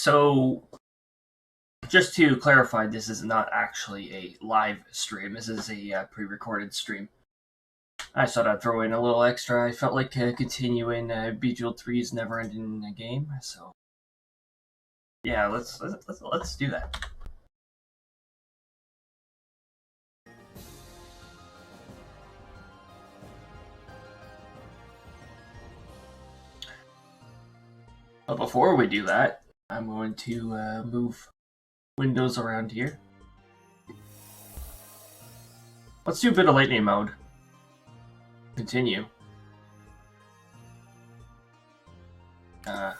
So, just to clarify, this is not actually a live stream. This is a pre-recorded stream. I thought I'd throw in a little extra. I felt like continuing Bejeweled 3's never-ending game, so yeah, let's do that. But before we do that, I'm going to move windows around here. Let's do a bit of lightning mode. Continue. I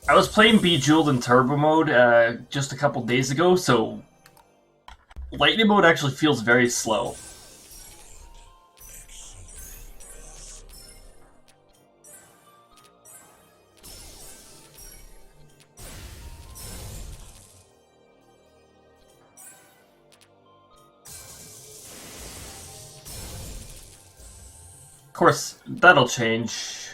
was playing Bejeweled in turbo mode just a couple days ago, so lightning mode actually feels very slow. Of course, that'll change.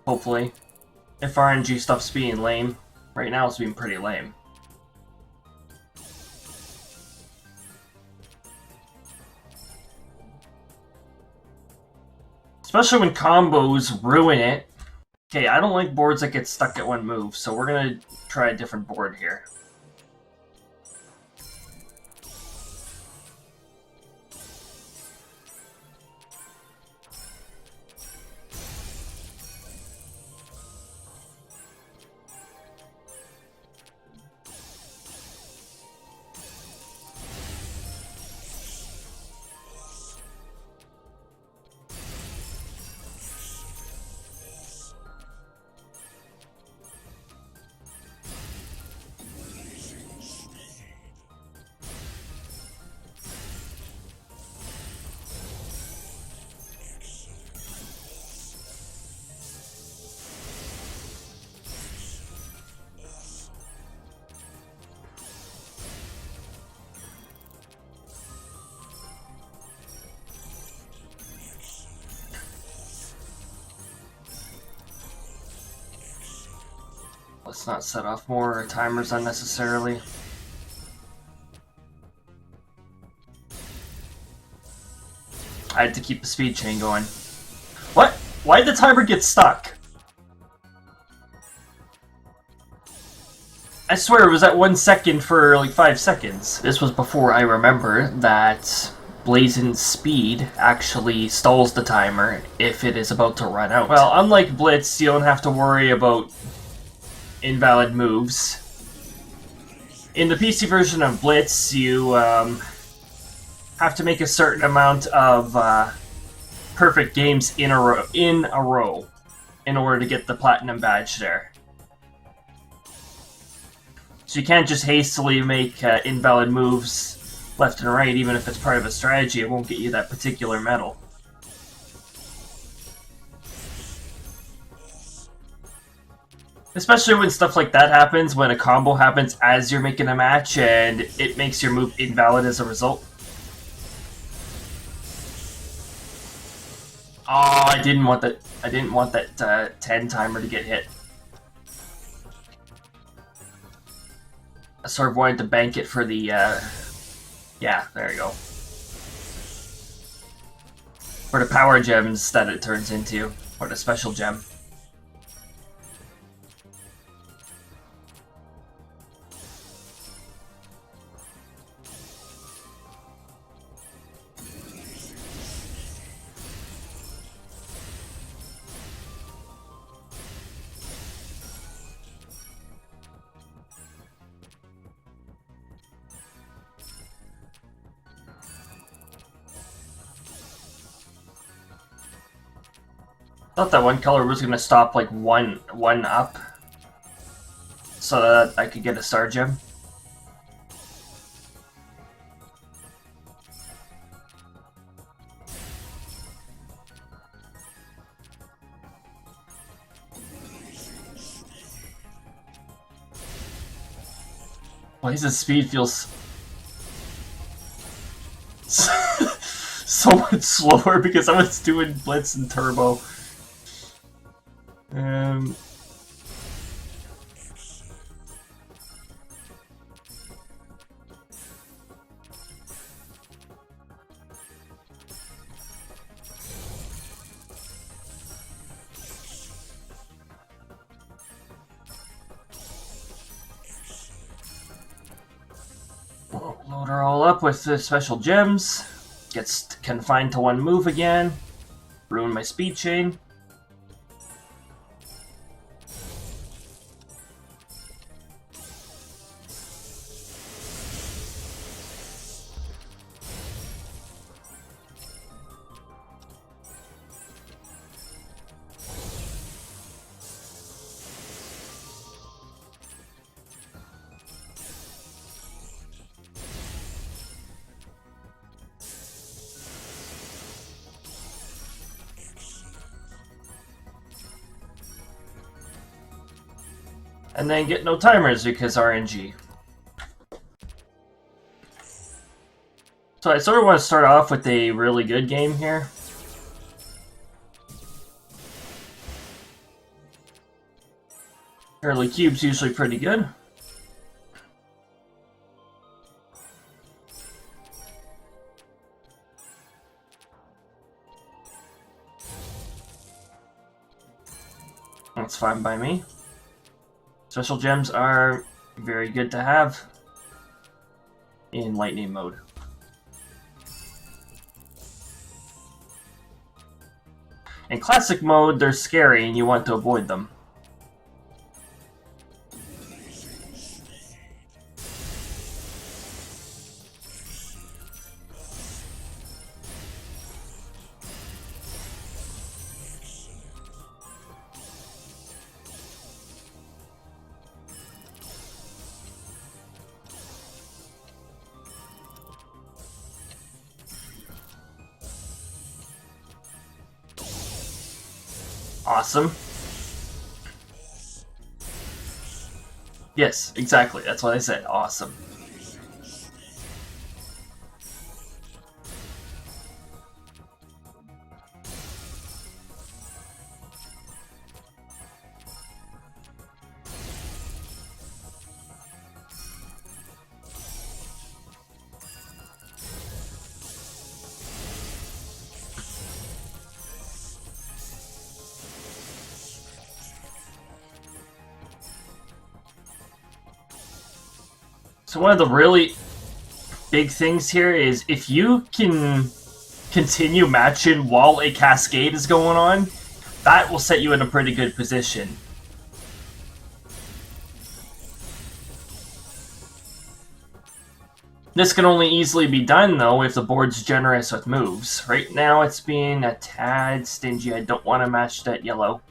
Hopefully. If RNG stuff's being lame. Right now it's being pretty lame. Especially when combos ruin it. Okay, I don't like boards that get stuck at one move, so we're gonna try a different board here. Let's not set off more timers unnecessarily. I had to keep the speed chain going. What? Why did the timer get stuck? I swear it was at 1 second for like 5 seconds. This was before I remember that Blazing Speed actually stalls the timer if it is about to run out. Well, unlike Blitz, you don't have to worry about invalid moves. In the PC version of Blitz, you have to make a certain amount of perfect games in a row in order to get the platinum badge there. So you can't just hastily make invalid moves left and right, even if it's part of a strategy. It won't get you that particular medal. Especially when stuff like that happens, when a combo happens as you're making a match and it makes your move invalid as a result. Oh, I didn't want that 10 timer to get hit. I sort of wanted to bank it for the yeah, there you go. For the power gems that it turns into, or the special gem. I thought that one color was gonna stop like one up, so that I could get a star gem. Why does the speed feels so much slower because I was doing Blitz and Turbo. Load her all up with the special gems. Gets confined to one move again. Ruin my speed chain. And then get no timers because RNG. So I sort of want to start off with a really good game here. Early cube's usually pretty good. That's fine by me. Special gems are very good to have in lightning mode. In classic mode, they're scary and you want to avoid them. Awesome. Yes, exactly. That's what I said. Awesome. So one of the really big things here is if you can continue matching while a cascade is going on, that will set you in a pretty good position. This can only easily be done, though, if the board's generous with moves. Right now, it's being a tad stingy. I don't want to match that yellow.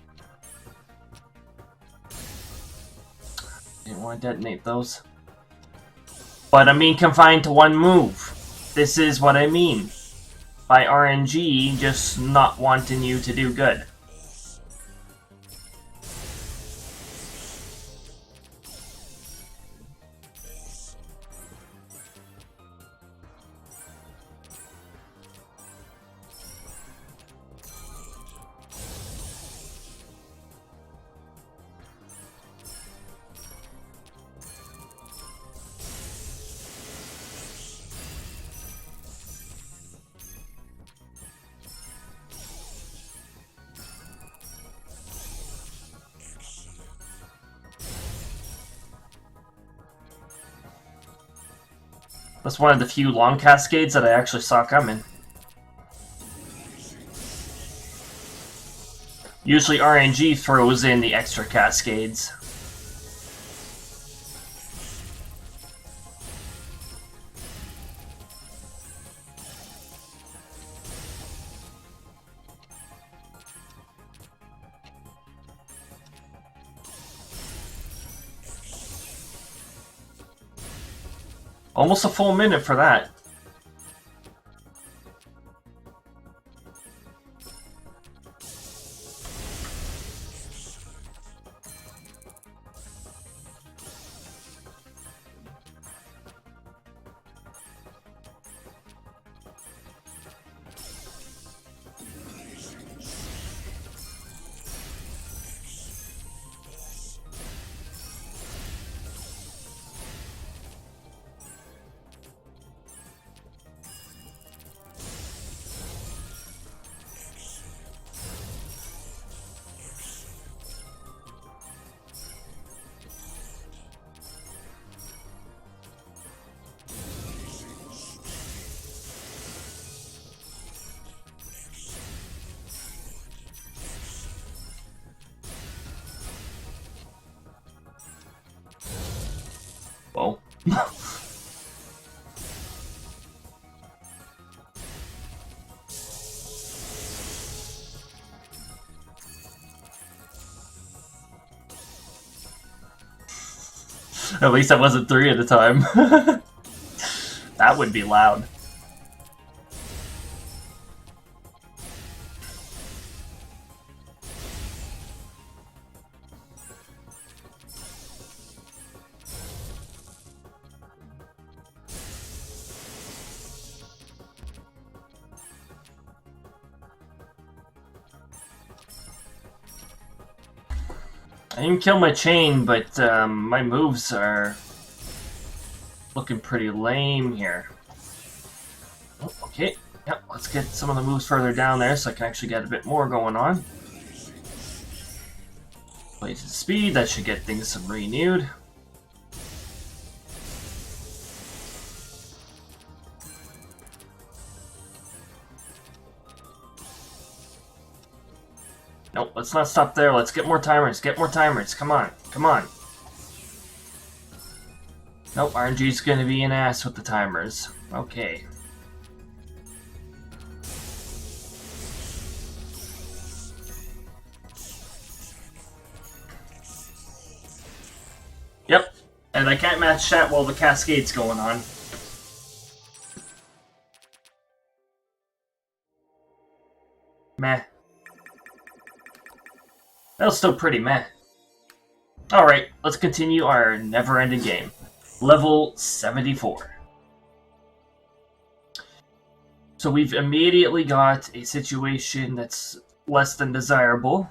Didn't want to detonate those. But I'm being confined to one move. This is what I mean by RNG just not wanting you to do good. That's one of the few long cascades that I actually saw coming. Usually RNG throws in the extra cascades. Almost a full minute for that. At least I wasn't 3 at a time. That would be loud. I didn't kill my chain, but my moves are looking pretty lame here. Oh, okay, yep, let's get some of the moves further down there so I can actually get a bit more going on. Blazing speed, that should get things some renewed. Nope, let's not stop there. Let's get more timers. Get more timers. Come on. Come on. Nope, RNG's gonna be an ass with the timers. Okay. Yep, and I can't match that while the cascade's going on. Meh. That was still pretty meh. Alright, let's continue our never-ending game. Level 74. So we've immediately got a situation that's less than desirable.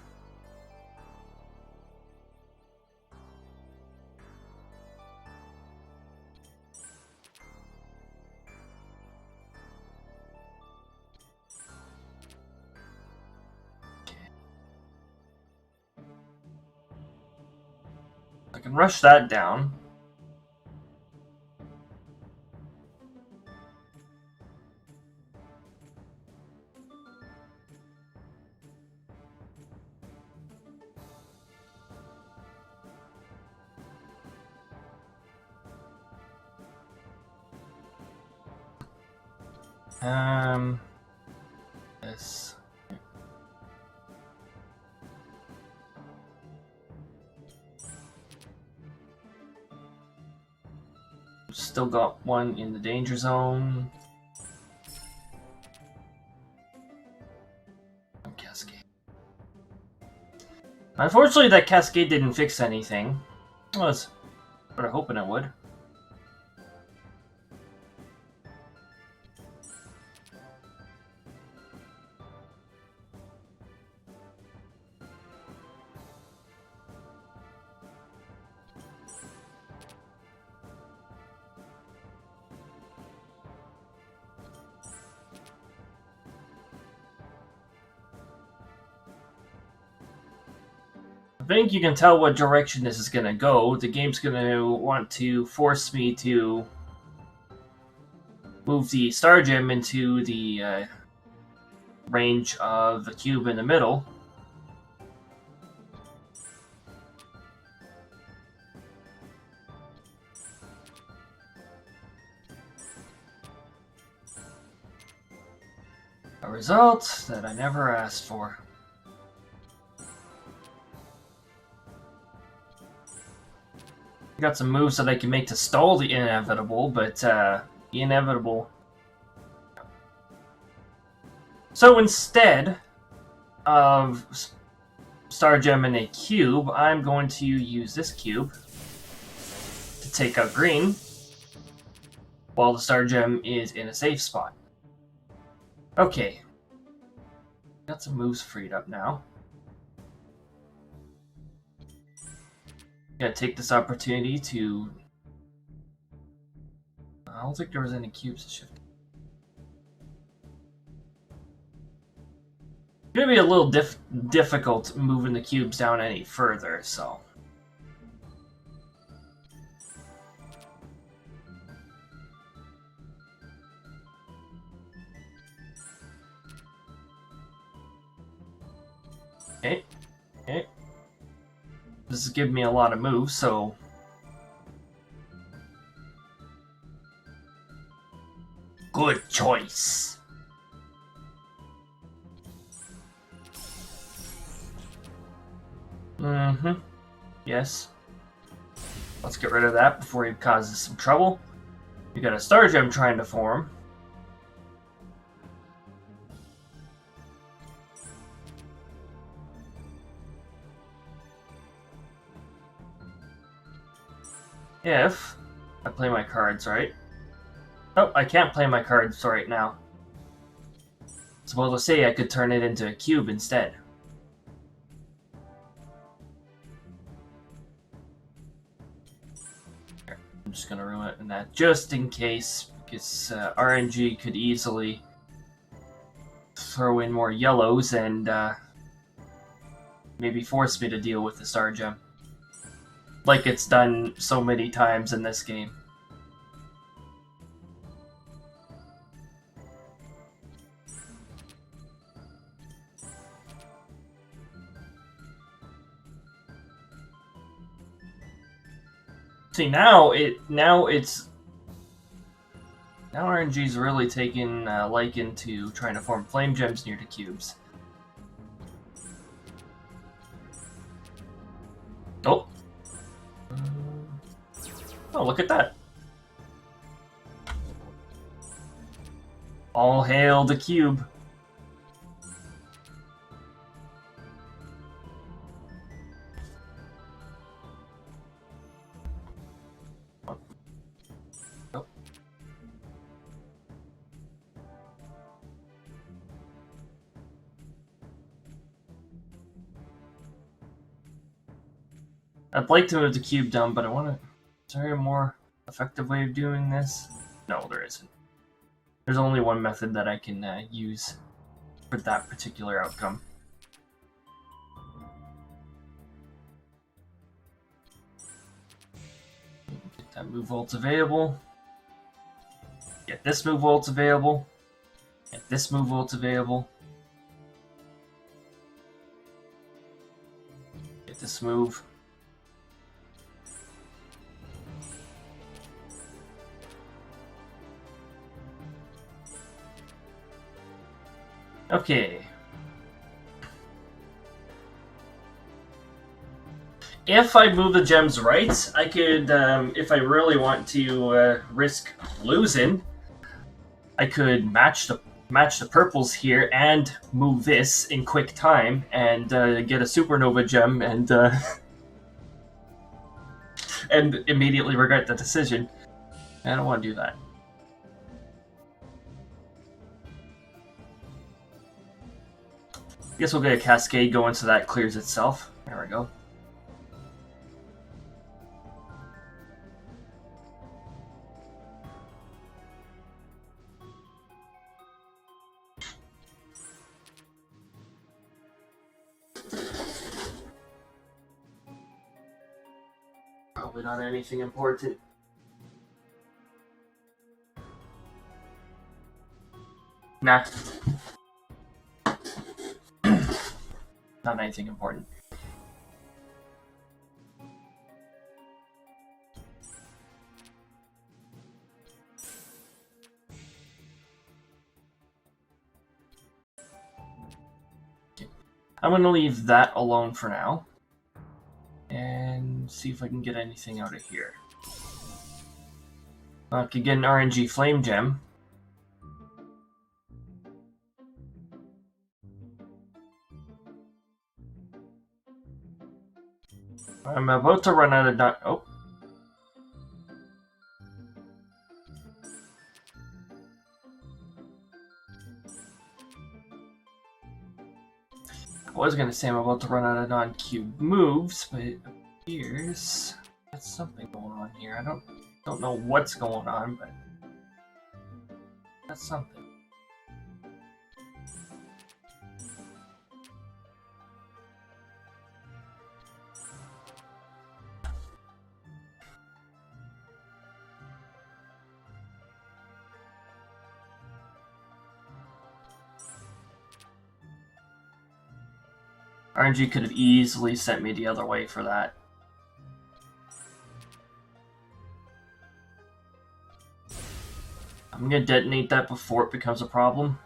I can rush that down. This. Still got one in the danger zone. Cascade. Unfortunately, that cascade didn't fix anything. I was sort of hoping it would. I think you can tell what direction this is going to go. The game's going to want to force me to move the star gem into the range of the cube in the middle. A result that I never asked for. Got some moves that I can make to stall the inevitable, but the inevitable. So instead of Star Gem in a cube, I'm going to use this cube to take out green, while the Star Gem is in a safe spot. Okay. Got some moves freed up now. Gonna take this opportunity to... I don't think there was any cubes to shift. It's gonna be a little difficult moving the cubes down any further, so... Okay. Okay. This is giving me a lot of moves, so... Good choice. Yes. Let's get rid of that before he causes some trouble. You got a star gem trying to form. If I play my cards right. Oh, I can't play my cards right now. I was about to say I could turn it into a cube instead. Here, I'm just gonna ruin that just in case, because RNG could easily throw in more yellows and maybe force me to deal with the star gem. Like it's done so many times in this game. See, now RNG's really taken liking to trying to form flame gems near the cubes. Oh. Oh, look at that. All hail the cube. Oh. I'd like to move the cube down, but I want to... Is there a more effective way of doing this? No, there isn't. There's only one method that I can use for that particular outcome. Get that move vault available. Get this move vault available. Get this move vault available. Get this move. Okay. If I move the gems right, I could, if I really want to risk losing, I could match the purples here and move this in quick time and get a supernova gem and and immediately regret the decision. I don't want to do that. Guess we'll get a cascade going so that clears itself. There we go. Probably not anything important. Nah. Not anything important. Okay. I'm going to leave that alone for now. And see if I can get anything out of here. I could get an RNG flame gem. I'm about to run out of oh. I was gonna say I'm about to run out of non-cube moves, but it appears there's something going on here. I don't know what's going on, but that's something. RNG could have easily sent me the other way for that. I'm gonna detonate that before it becomes a problem.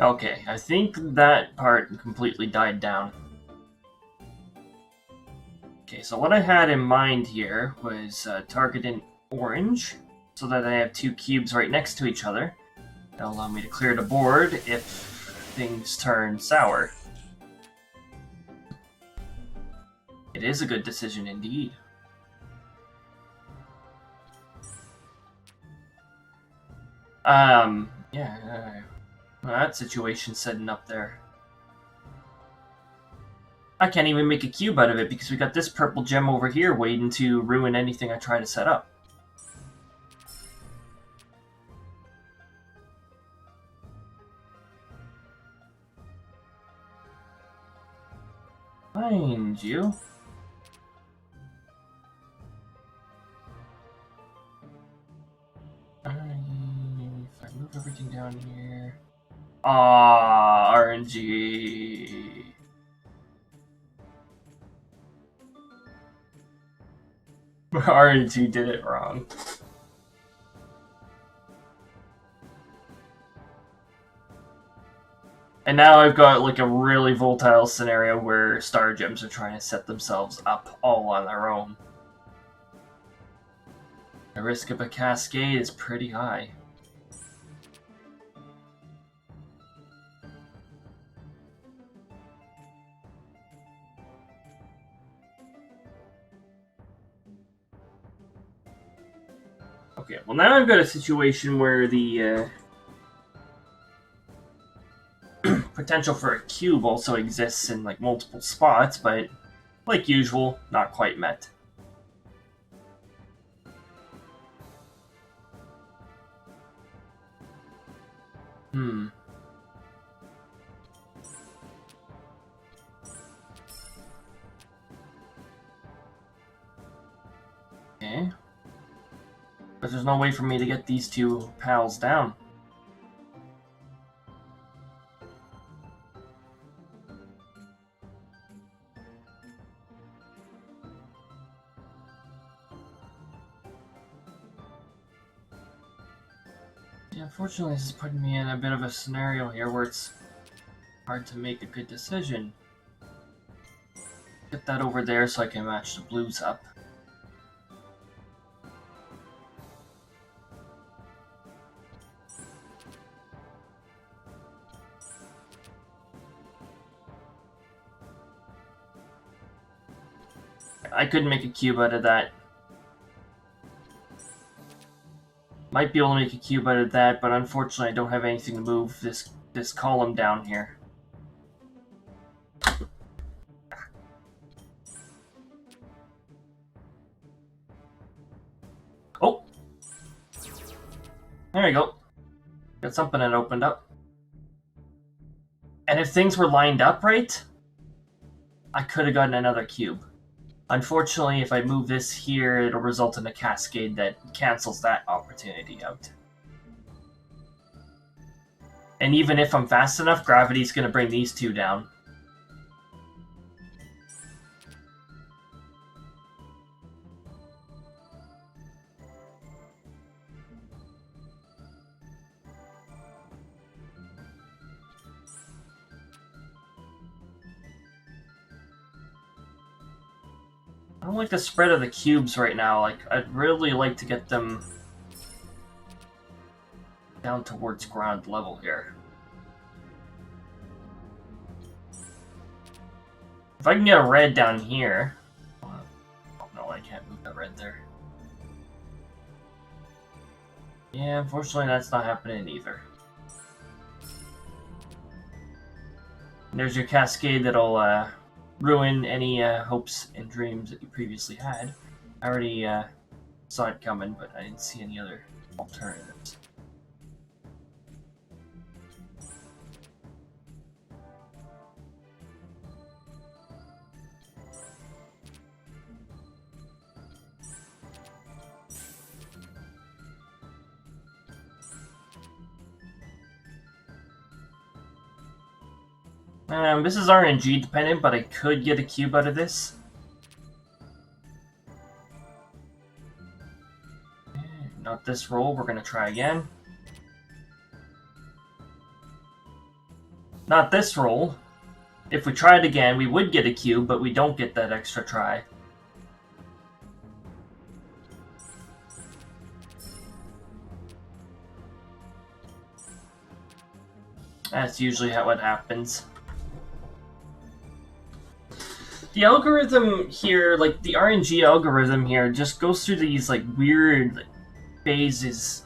Okay, I think that part completely died down. Okay, so what I had in mind here was targeting orange, so that I have two cubes right next to each other. That'll allow me to clear the board if things turn sour. It is a good decision indeed. Yeah, well, that situation's setting up there. I can't even make a cube out of it because we got this purple gem over here waiting to ruin anything I try to set up. Mind you. If I move everything down here... Ah, RNG. RNG did it wrong. And now I've got like a really volatile scenario where star gems are trying to set themselves up all on their own. The risk of a cascade is pretty high. Okay, well now I've got a situation where the potential for a cube also exists in like multiple spots, but like usual, not quite met. Okay. But there's no way for me to get these two pals down. Yeah, unfortunately, this is putting me in a bit of a scenario here where it's hard to make a good decision. Get that over there so I can match the blues up. I couldn't make a cube out of that. Might be able to make a cube out of that, but unfortunately I don't have anything to move this column down here. Oh! There you go. Got something that opened up. And if things were lined up right, I could have gotten another cube. Unfortunately, if I move this here, it'll result in a cascade that cancels that opportunity out. And even if I'm fast enough, gravity's going to bring these two down. I don't like the spread of the cubes right now. Like, I'd really like to get them down towards ground level here. If I can get a red down here... Oh no, I can't move that red there. Yeah, unfortunately that's not happening either. And there's your cascade that'll ruin any hopes and dreams that you previously had. I already saw it coming, but I didn't see any other alternatives. This is RNG dependent, but I could get a cube out of this. Not this roll, we're gonna try again. Not this roll. If we tried again, we would get a cube, but we don't get that extra try. That's usually how it happens. The algorithm here, like the RNG algorithm here, just goes through these like weird phases.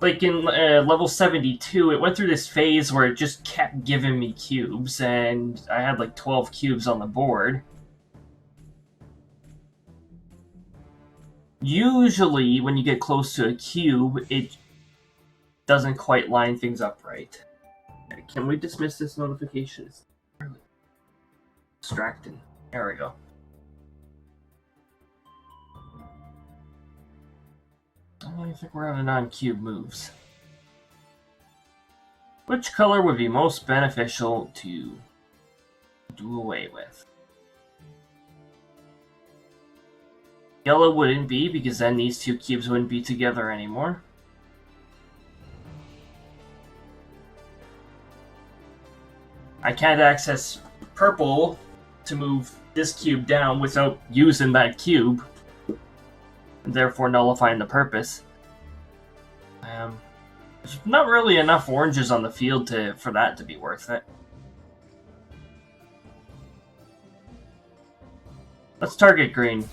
Like in level 72, it went through this phase where it just kept giving me cubes, and I had like 12 cubes on the board. Usually, when you get close to a cube, it doesn't quite line things up right. Okay, can we dismiss this notification? It's really distracting. There we go. I think we're out of non-cube moves. Which color would be most beneficial to do away with? Yellow wouldn't be, because then these two cubes wouldn't be together anymore. I can't access purple to move this cube down without using that cube, therefore nullifying the purpose. There's not really enough oranges on the field for that to be worth it. Let's target green.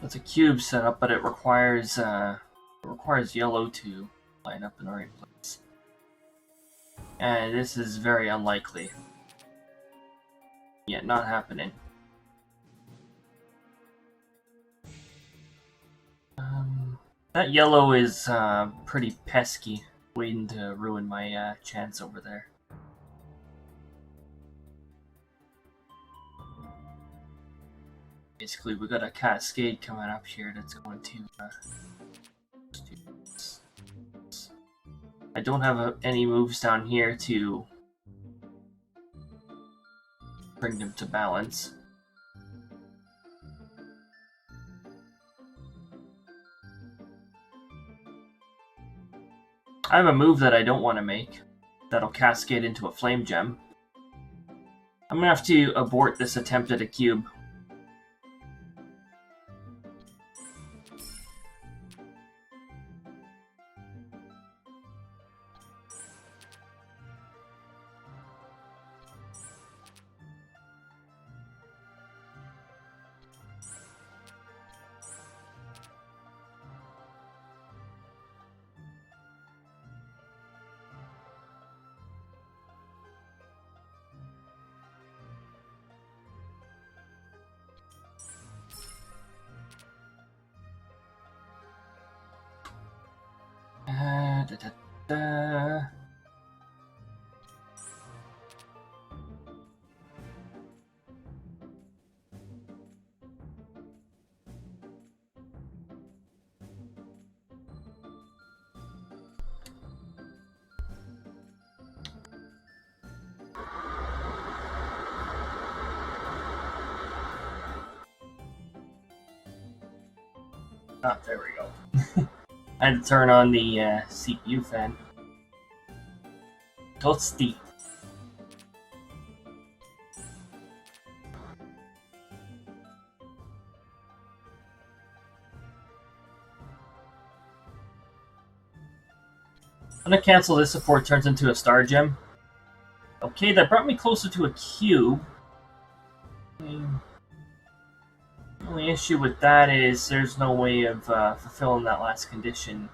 It's a cube setup, but it requires yellow to line up in the right place. And this is very unlikely. Yeah, not happening. That yellow is pretty pesky, waiting to ruin my chance over there. Basically, we got a cascade coming up here that's going to do this. I don't have any moves down here to bring them to balance. I have a move that I don't want to make that'll cascade into a flame gem. I'm gonna have to abort this attempt at a cube. Ah, there we go. I had to turn on the CPU fan. Toasty. I'm gonna cancel this before it turns into a star gem. Okay, that brought me closer to a cube. only issue with that is there's no way of fulfilling that last condition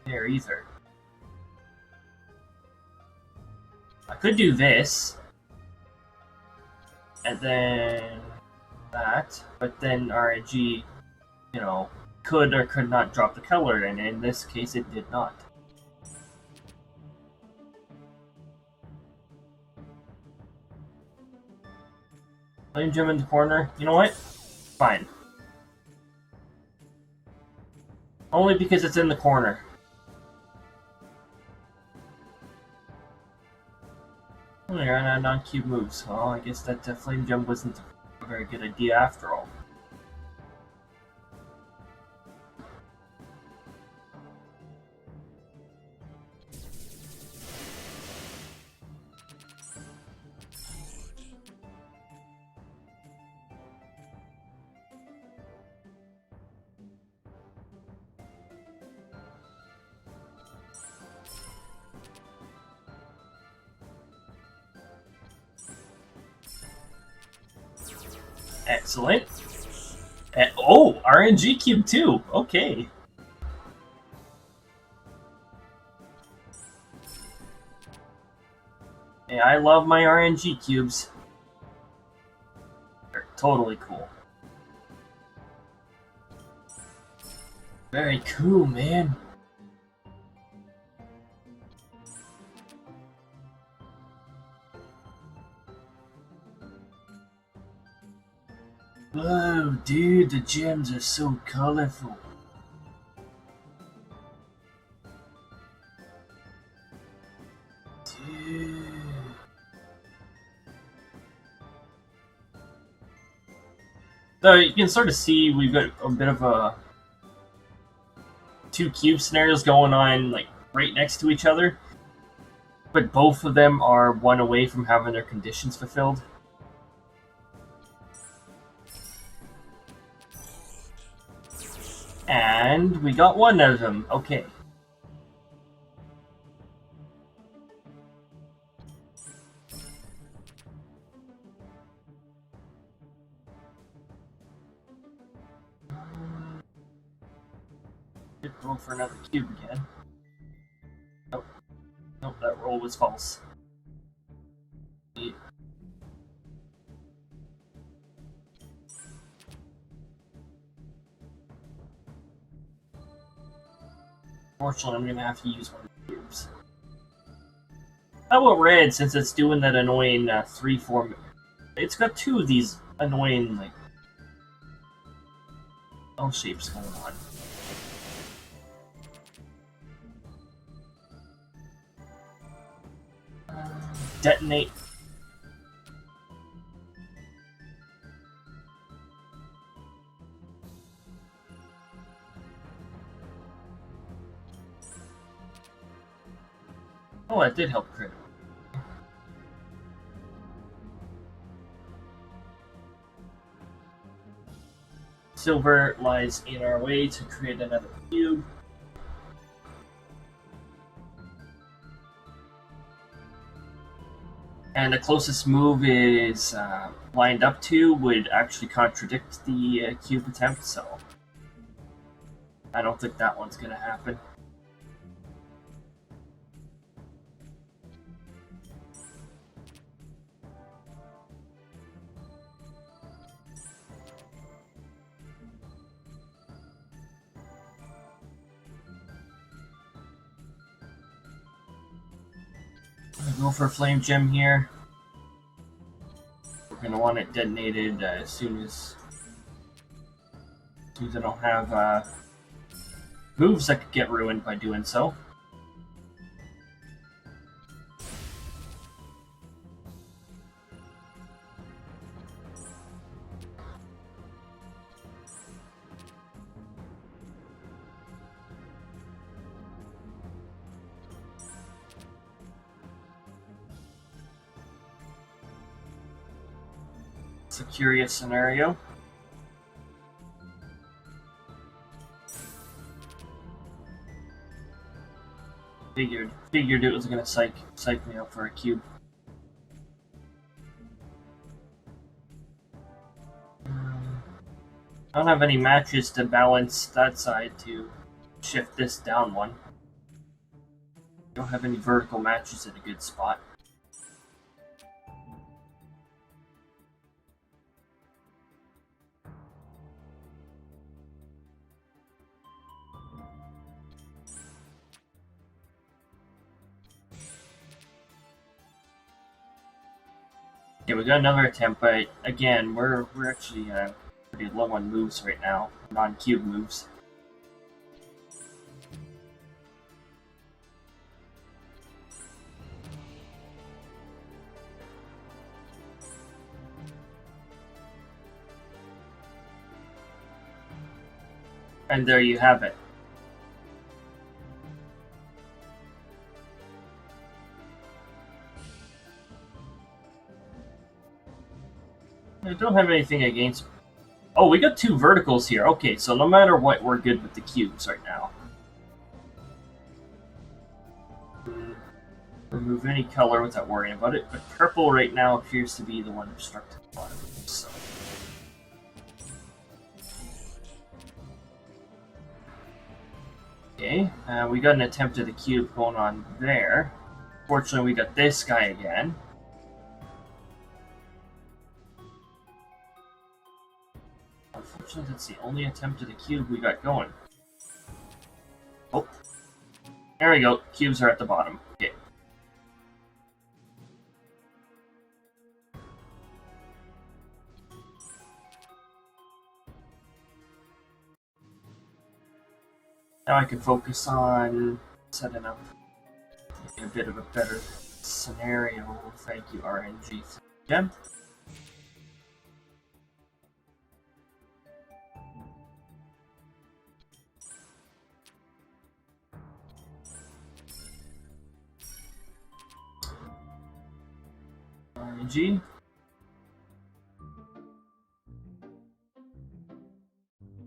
there either. I could do this, and then that, but then RNG, you know, could or could not drop the color, and in this case it did not. Flame gem in the corner. You know what? Fine. Only because it's in the corner. Oh, you're on a non-cube moves. Well, I guess that flame gem wasn't a very good idea after all. Excellent. And, oh, RNG cube too. Okay. Yeah, I love my RNG cubes. They're totally cool. Very cool, man. Whoa, dude, the gems are so colorful. Dude. So you can sort of see we've got a bit of a two cube scenarios going on, like right next to each other, but both of them are one away from having their conditions fulfilled. And we got one of them. Okay. Roll for another cube again. Nope. Nope, that roll was false. Yeah. Unfortunately, I'm gonna have to use one of the cubes. How about red, since it's doing that annoying 3-4? It's got two of these annoying, like, L shapes going on. Detonate. Oh, that did help crit. Silver lies in our way to create another cube. And the closest move is lined up to would actually contradict the cube attempt, so I don't think that one's going to happen. I'm gonna go for a flame gem here. We're gonna want it detonated as soon as I don't have moves that could get ruined by doing so. It's a curious scenario. Figured it was gonna psych me up for a cube. I don't have any matches to balance that side to shift this down one. Don't have any vertical matches in a good spot. Okay, we got another attempt, but again, we're actually pretty low on moves right now, non-cube moves. And there you have it. I don't have anything against... Oh, we got 2 verticals here. Okay, so no matter what, we're good with the cubes right now. Remove any color without worrying about it, but purple right now appears to be the one obstructing a lot of it, so... Okay, we got an attempt at a cube going on there. Fortunately, we got this guy again. Unfortunately, that's the only attempt at a cube we got going. Oh. There we go. Cubes are at the bottom. Okay. Now I can focus on setting up a bit of a better scenario. Thank you, RNG. Again. RNG.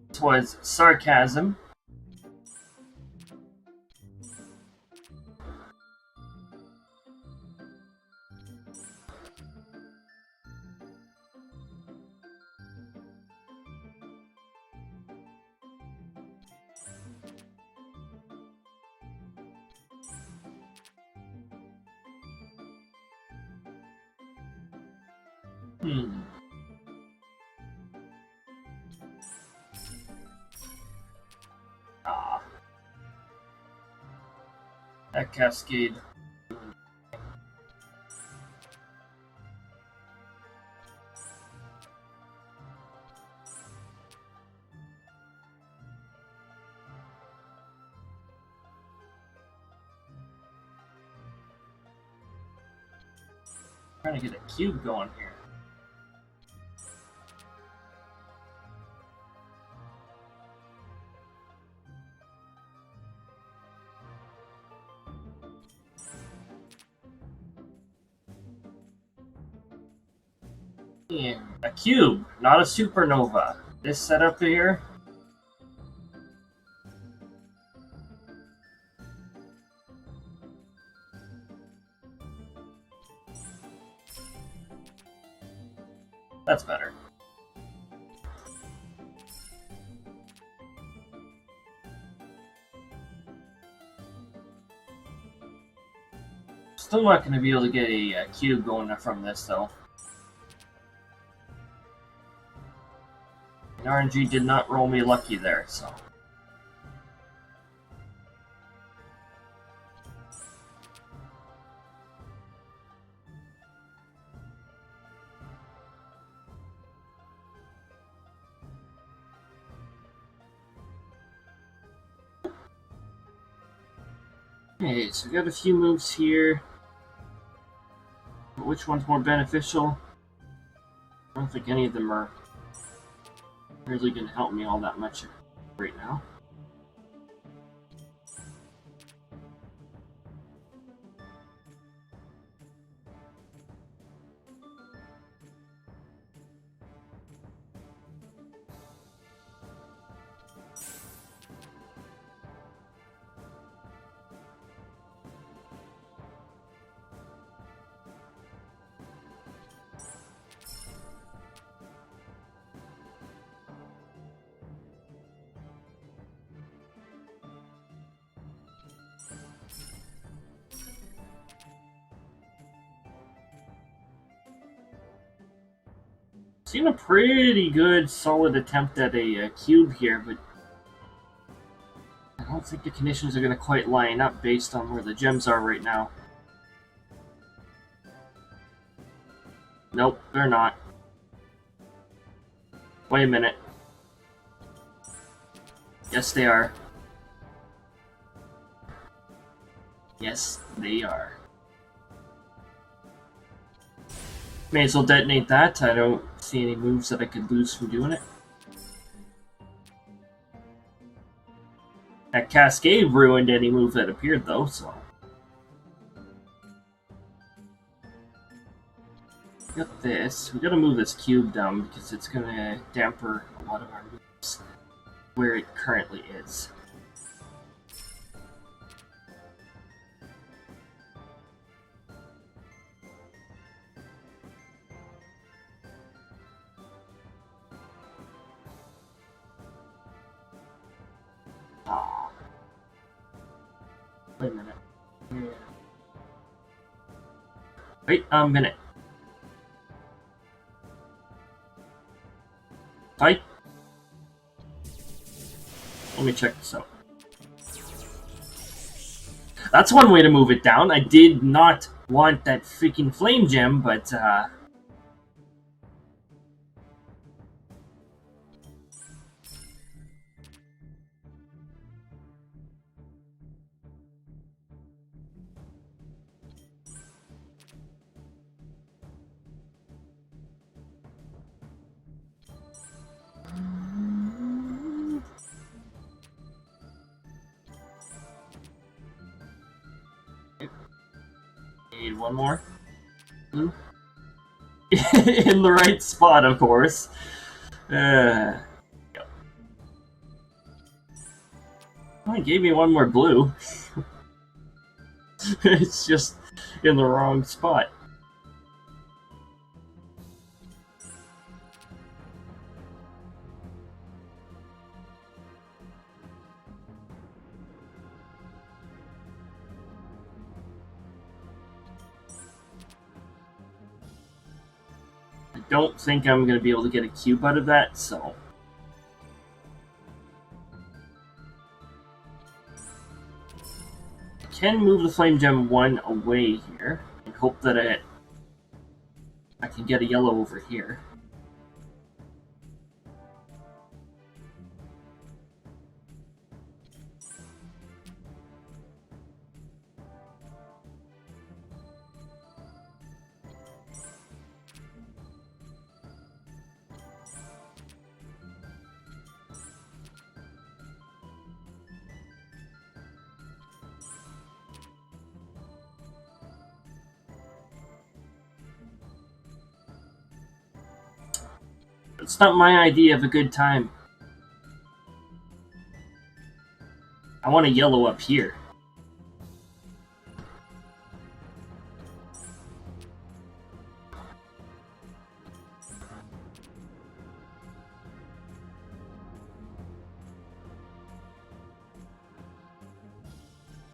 This was sarcasm. Ah. That cascade. Trying to get a cube going here. Yeah, a cube, not a supernova. This setup here. That's better. Still not going to be able to get a cube going from this, though. And RNG did not roll me lucky there, so... Okay, so we got a few moves here. But which one's more beneficial? I don't think any of them are really going to help me all that much right now. Seen a pretty good, solid attempt at a cube here, but I don't think the conditions are going to quite line up based on where the gems are right now. Nope, they're not. Wait a minute. Yes, they are. Yes, they are. May as well detonate that. I don't see any moves that I could lose from doing it. That cascade ruined any move that appeared, though, so... Got this. We gotta move this cube down because it's gonna damper a lot of our moves where it currently is. Oh. Wait a minute. Yeah. Wait a minute. Fight. Let me check this out. That's one way to move it down. I did not want that freaking flame gem, but need one more. In the right spot, of course. Oh, it gave me one more blue. It's just in the wrong spot. I don't think I'm going to be able to get a cube out of that, so... I can move the Flame Gem 1 away here, and hope that I can get a yellow over here. It's not my idea of a good time. I want a yellow up here.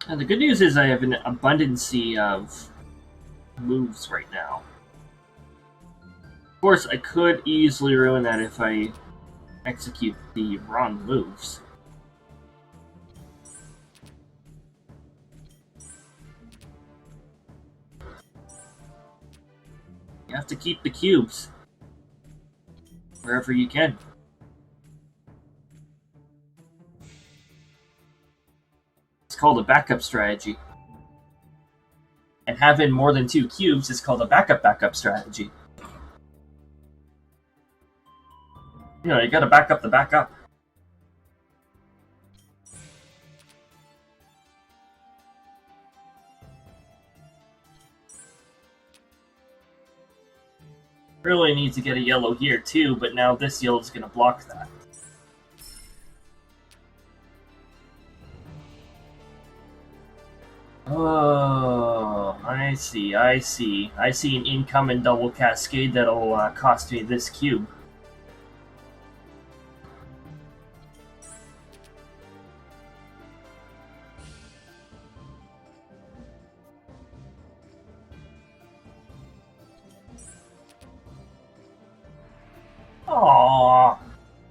And the good news is I have an abundance of moves right now. Of course, I could easily ruin that if I execute the wrong moves. You have to keep the cubes wherever you can. It's called a backup strategy. And having more than 2 cubes is called a backup strategy. You know, you gotta back up the backup. Really need to get a yellow here too, but now this yellow is gonna block that. Oh, I see. I see an incoming double cascade that'll cost me this cube.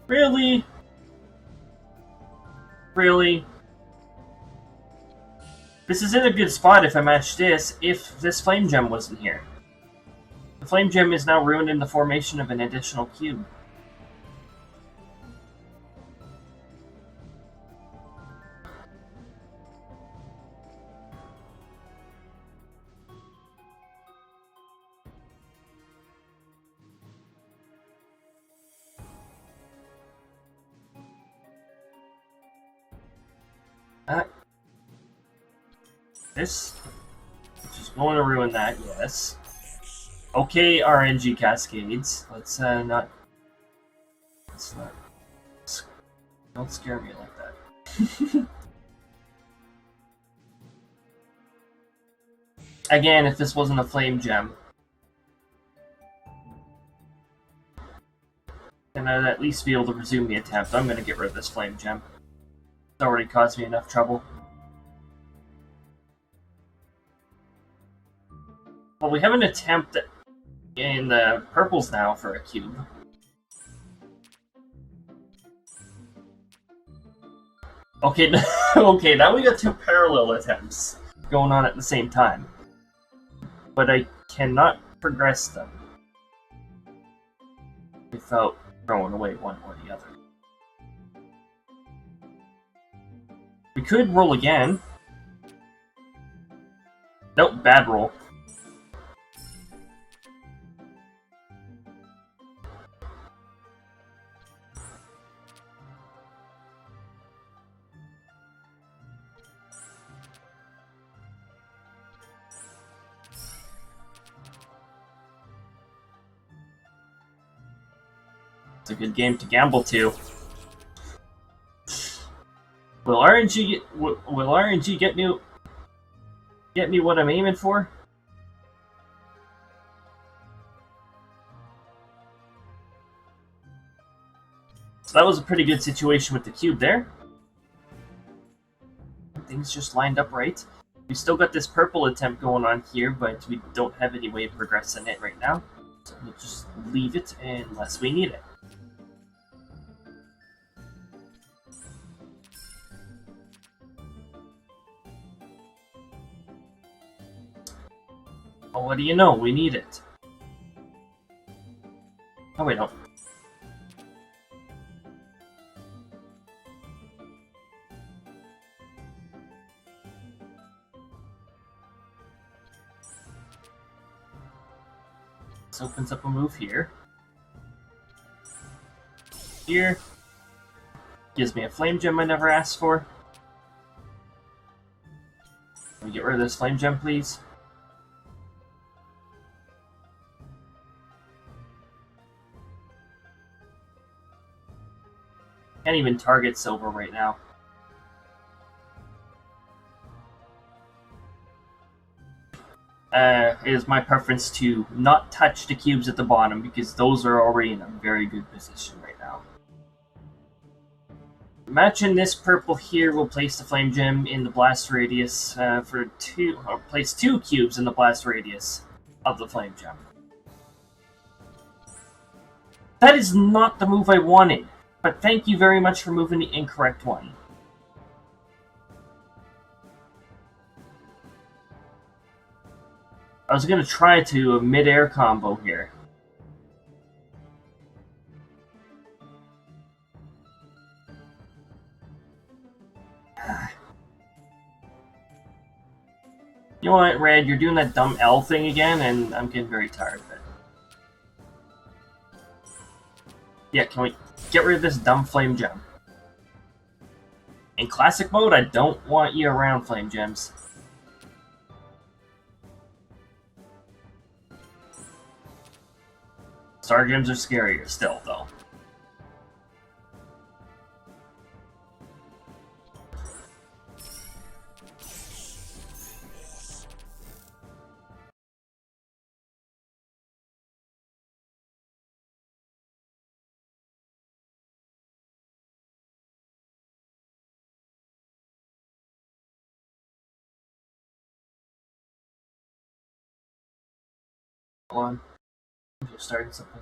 Really? Really? This is in a good spot if I match this, if this flame gem wasn't here. The flame gem is now ruined in the formation of an additional cube. This, which is going to ruin that, yes. Okay, RNG cascades. Let's not. Don't scare me like that. Again, if this wasn't a flame gem, then I'd at least be able to resume the attempt. I'm going to get rid of this flame gem. It's already caused me enough trouble. Well, we have an attempt in the purples now for a cube. Okay, okay, now we got two parallel attempts going on at the same time. But I cannot progress them without throwing away one or the other. We could roll again. Nope, bad roll. It's a good game to gamble to. Will RNG get me what I'm aiming for? So that was a pretty good situation with the cube there. Things just lined up right. We still got this purple attempt going on here, but we don't have any way of progressing it right now. So we'll just leave it unless we need it. Well, what do you know? We need it. Oh, wait, no. This opens up a move here. Here. Gives me a flame gem I never asked for. Can we get rid of this flame gem, please? Can't even target silver right now. It is my preference to not touch the cubes at the bottom because those are already in a very good position right now. Matching this purple here will place the flame gem in the blast radius place two cubes in the blast radius of the flame gem. That is not the move I wanted, but thank you very much for moving the incorrect one. I was going to try to a mid-air combo here. You know what, Red? You're doing that dumb L thing again, and I'm getting very tired of it. Yeah, can we get rid of this dumb flame gem? In classic mode, I don't want you around, flame gems. Star gems are scarier still, though. Hold on. I'm just starting something.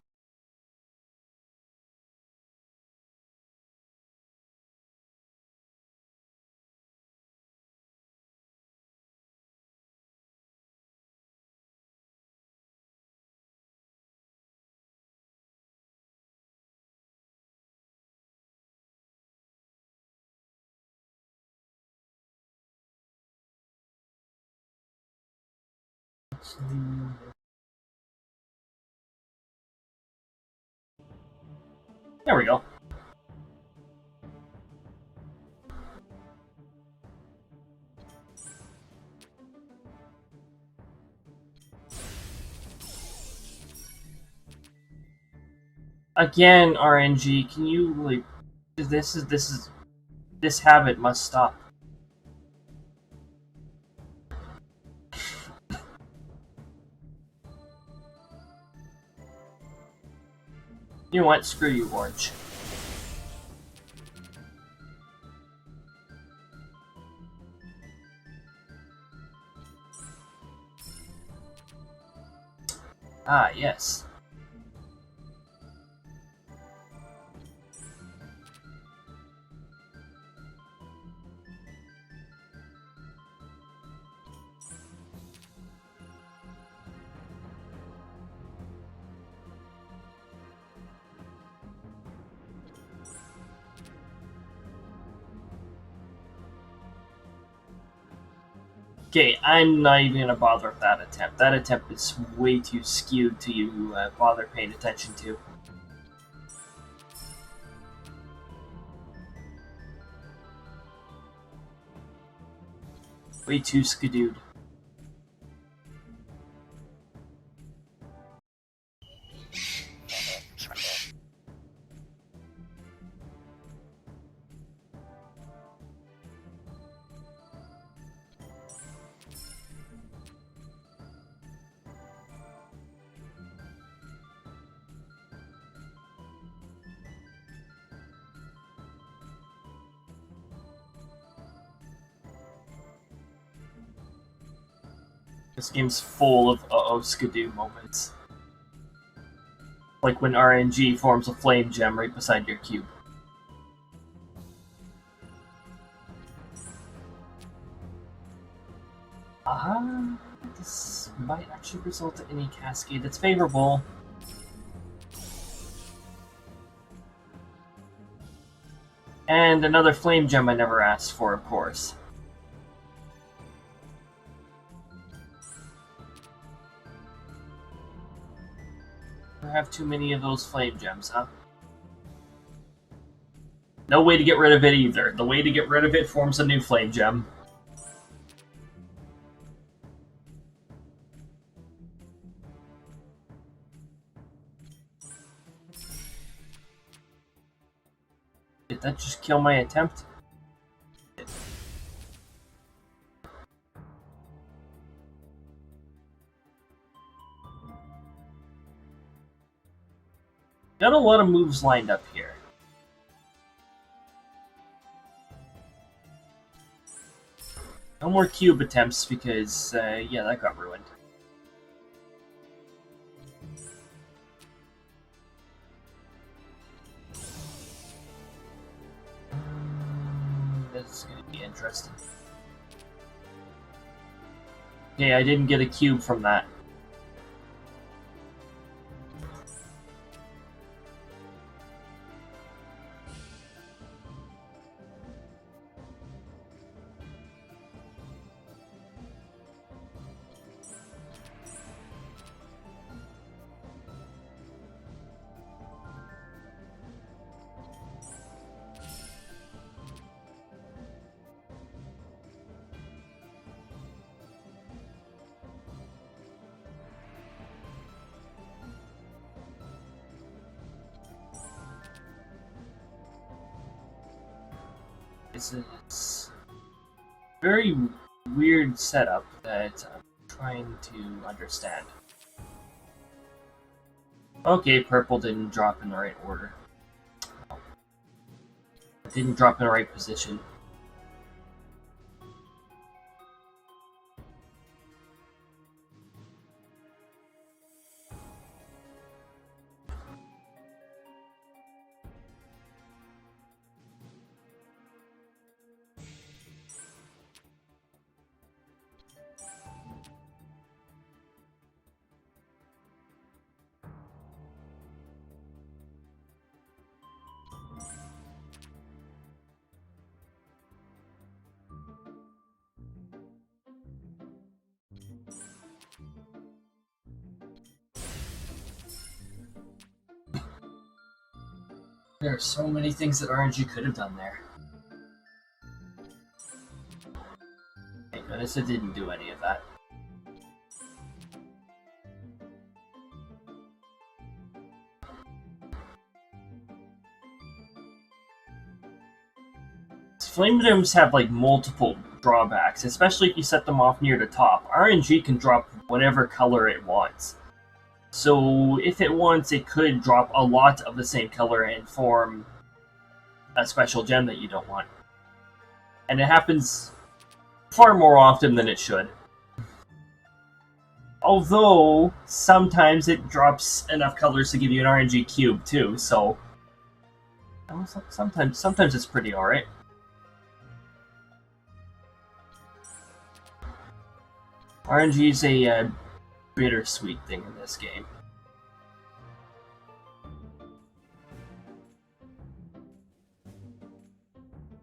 There we go. Again, RNG, can you, like, this habit must stop. You know what? Screw you, Orange. Ah, yes. Okay, I'm not even gonna bother with that attempt. That attempt is way too skewed to you bother paying attention to. Way too skidooed. This game's full of uh-oh skidoo moments. Like when RNG forms a flame gem right beside your cube. This might actually result in a cascade that's favorable. And another flame gem I never asked for, of course. I have too many of those flame gems, huh? No way to get rid of it either. The way to get rid of it forms a new flame gem. Did that just kill my attempt? Got a lot of moves lined up here. No more cube attempts because, yeah, that got ruined. This is going to be interesting. Okay, I didn't get a cube from that. This is a very weird setup that I'm trying to understand. Okay, purple didn't drop in the right order. It didn't drop in the right position. There are so many things that RNG could have done there. Thank goodness it didn't do any of that. Flame Domes have like multiple drawbacks, especially if you set them off near the top. RNG can drop whatever color it wants. So if it wants, it could drop a lot of the same color and form a special gem that you don't want. And it happens far more often than it should. Although, sometimes it drops enough colors to give you an RNG cube too, so... Sometimes it's pretty alright. RNG is a bittersweet thing in this game.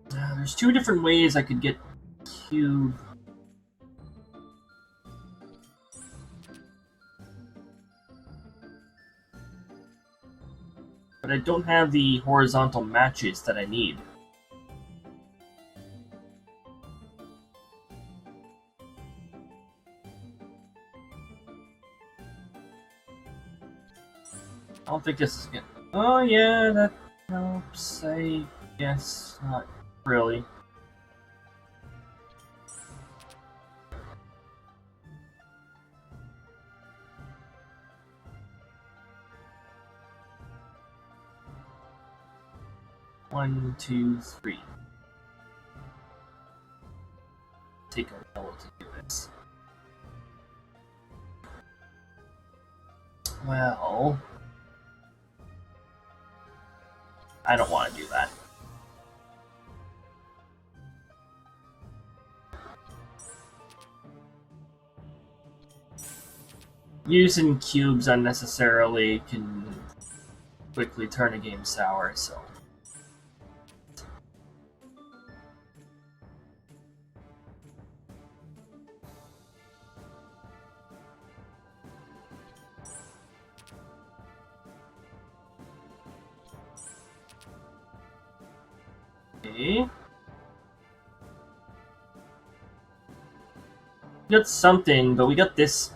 There's two different ways I could get cube. But I don't have the horizontal matches that I need. I don't think this is good. Oh yeah, that helps, I guess. Not really. One, two, three. Take a yellow to do this. Well... I don't want to do that. Using cubes unnecessarily can quickly turn a game sour, so... Okay. We got something, but we got this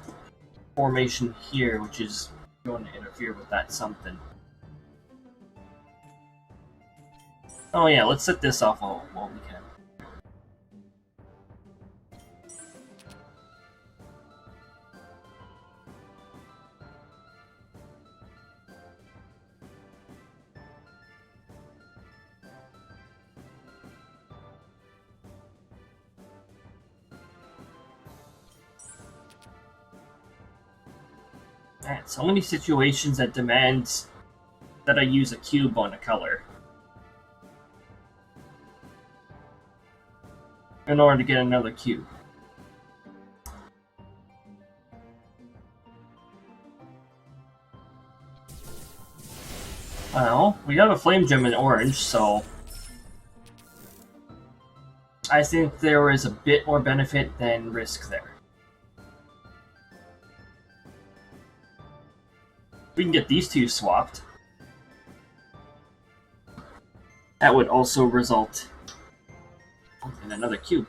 formation here, which is going to interfere with that something. Oh yeah, let's set this off while we can. Man, so many situations that demand that I use a cube on a color in order to get another cube. Well, we have a flame gem in orange, so I think there is a bit more benefit than risk there. We can get these two swapped. That would also result in another cube.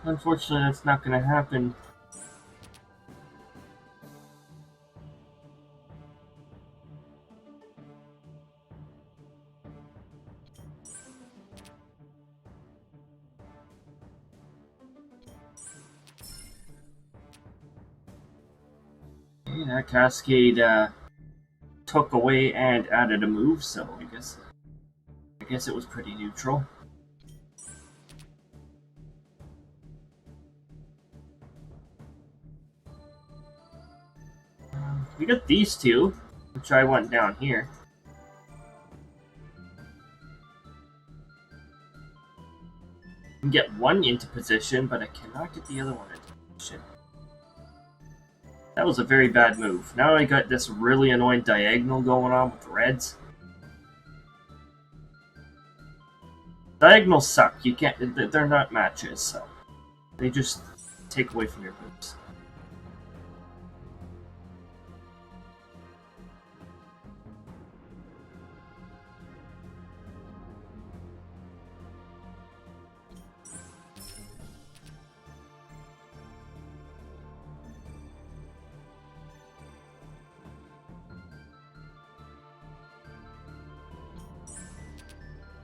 Unfortunately that's not going to happen. That cascade took away and added a move, so I guess it was pretty neutral. We got these two, which I want down here. I can get one into position, but I cannot get the other one into position. That was a very bad move. Now I got this really annoying diagonal going on with the reds. Diagonals suck. You can't. They're not matches, so they just take away from your moves.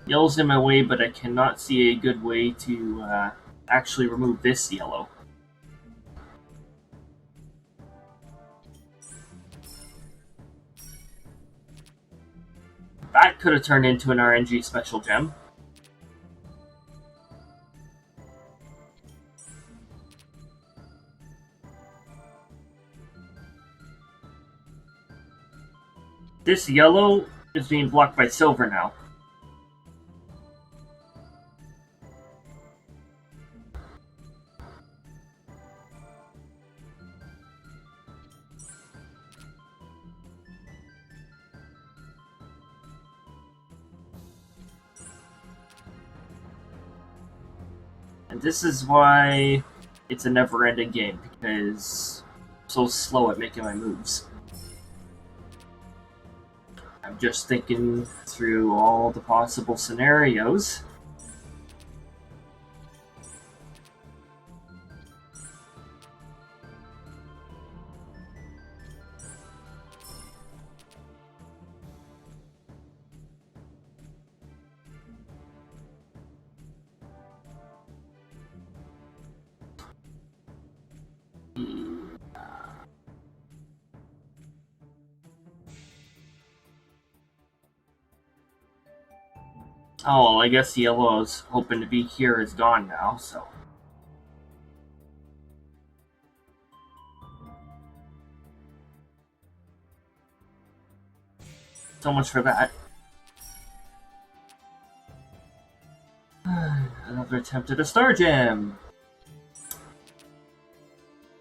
Yellow's in my way, but I cannot see a good way to actually remove this yellow. That could have turned into an RNG special gem. This yellow is being blocked by silver now. And this is why it's a never-ending game, because I'm so slow at making my moves. I'm just thinking through all the possible scenarios. Oh, well, I guess the yellow I was hoping to be here is gone now, so. So much for that. Another attempt at a star gem.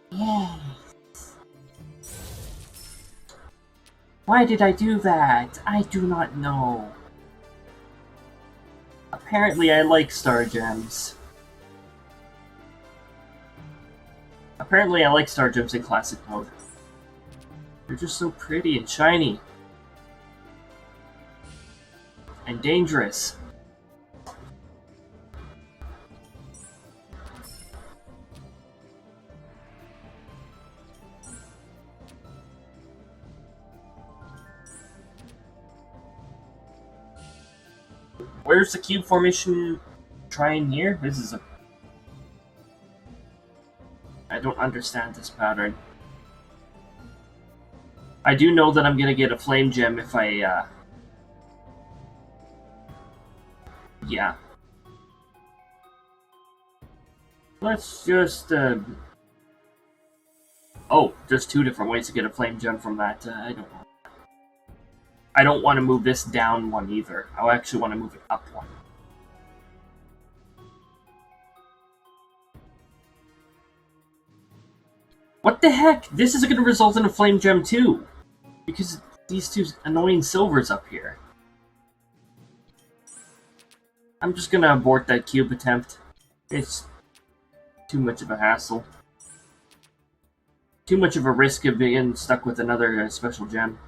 Yes. Why did I do that? I do not know. Apparently I like star gems. Apparently I like star gems in classic mode. They're just so pretty and shiny. And dangerous. Where's the cube formation trying here? This is a... I don't understand this pattern. I do know that I'm gonna get a flame gem if I, yeah. Let's just, Oh, there's two different ways to get a flame gem from that. I don't know. I don't want to move this down one either. I actually want to move it up one. What the heck? This is going to result in a flame gem too. Because these two annoying silvers up here. I'm just going to abort that cube attempt. It's too much of a hassle. Too much of a risk of being stuck with another special gem.